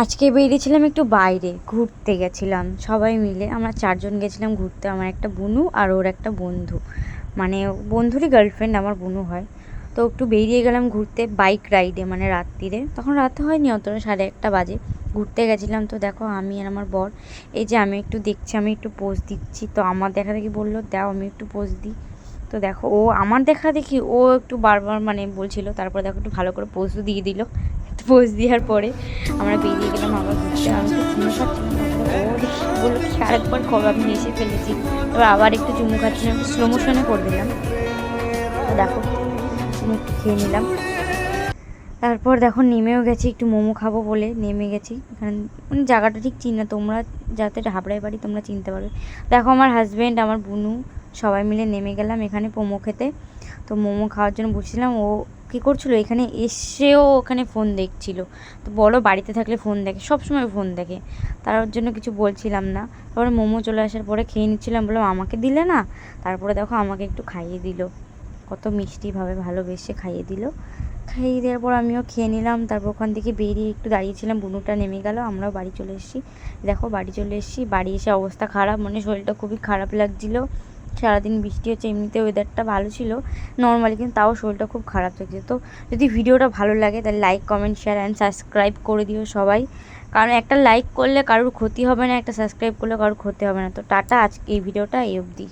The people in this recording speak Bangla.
আজকে বেরিয়েছিলাম একটু বাইরে ঘুরতে গেছিলাম সবাই মিলে। আমরা 4 জন গেছিলাম ঘুরতে। আমার একটা বুনু আর ওর একটা বন্ধু, মানে বন্ধুরই গার্লফ্রেন্ড আমার বুনু হয়। তো একটু বেরিয়ে গেলাম ঘুরতে বাইক রাইডে, মানে রাত্রিরে, তখন রাত হয়নি অতটা, 1:30 বাজে। ঘুরতে গেছিলাম। তো দেখো আমি আর আমার বর, এই যে আমি একটু দেখছি, আমি একটু পোজ দিচ্ছি। তো আমার দেখা দেখি বললো দাও আমি একটু পোজ দিই। তো দেখো ও আমার দেখা দেখি ও একটু বারবার মানে বলছিল, তারপরে দেখো একটু ভালো করে পোজও দিয়ে দিল। পোজ দেওয়ার পরে আমরা বেরিয়ে গেলাম আবার ঘুরতে। আমি একটু চুমু খাচ্ছিলাম, তারপরে ও দেখি বললো কি আরেকবার খাবো, আমি হেসে ফেলেছি। এবার আবার একটু চুমু খাচ্ছিলাম, একটু স্লো মোশনে করে দিলাম। তো দেখো চুমু একটু খেয়ে নিলাম। তারপর দেখো নেমেও গেছি, একটু মোমো খাবো বলে নেমে গেছি। এখানে মানে জায়গাটা ঠিক চিনি না, তোমরা যাতে হাবড়াই বাড়ি তোমরা চিনতে পারবে। দেখো আমার হাজব্যান্ড, আমার বুনু, সবাই মিলে নেমে গেলাম এখানে মোমো খেতে। তো মোমো খাওয়ার জন্য বসছিলাম। ও কী করছিলো এখানে এসেও ওখানে ফোন দেখছিল। তো বড় বাড়িতে থাকলে ফোন দেখে, সব সময় ফোন দেখে, তার জন্য কিছু বলছিলাম না। তারপরে মোমো চলে আসার পরে খেয়ে নিচ্ছিলাম, বললাম আমাকে দিলে না। তারপরে দেখো আমাকে একটু খাইয়ে দিল, কত মিষ্টিভাবে ভালোবেসে খাইয়ে দিল। খাইয়ে দেওয়ার পর আমিও খেয়ে নিলাম। তারপর ওখান থেকে বেরিয়ে একটু দাঁড়িয়েছিলাম, বুনুটা নেমে গেল, আমরাও বাড়ি চলে এসেছি। দেখো বাড়ি চলে এসেছি, বাড়ি এসে অবস্থা খারাপ, মানে শরীরটা খুবই খারাপ লাগছিলো। সারাদিন বৃষ্টি হচ্ছে, এমনিতে ওয়েদারটা ভালো ছিল নর্মালি, কিন্তু তাও শরীরটা খুব খারাপ লাগছে। তো যদি ভিডিওটা ভালো লাগে তাহলে like comment share and subscribe করে দিও সবাই, কারণ একটা লাইক করলে কারোর ক্ষতি হবে না, একটা সাবস্ক্রাইব করলে কারোর ক্ষতি হবে না। তো টাটা, আজকে এই ভিডিওটা এই অবধি।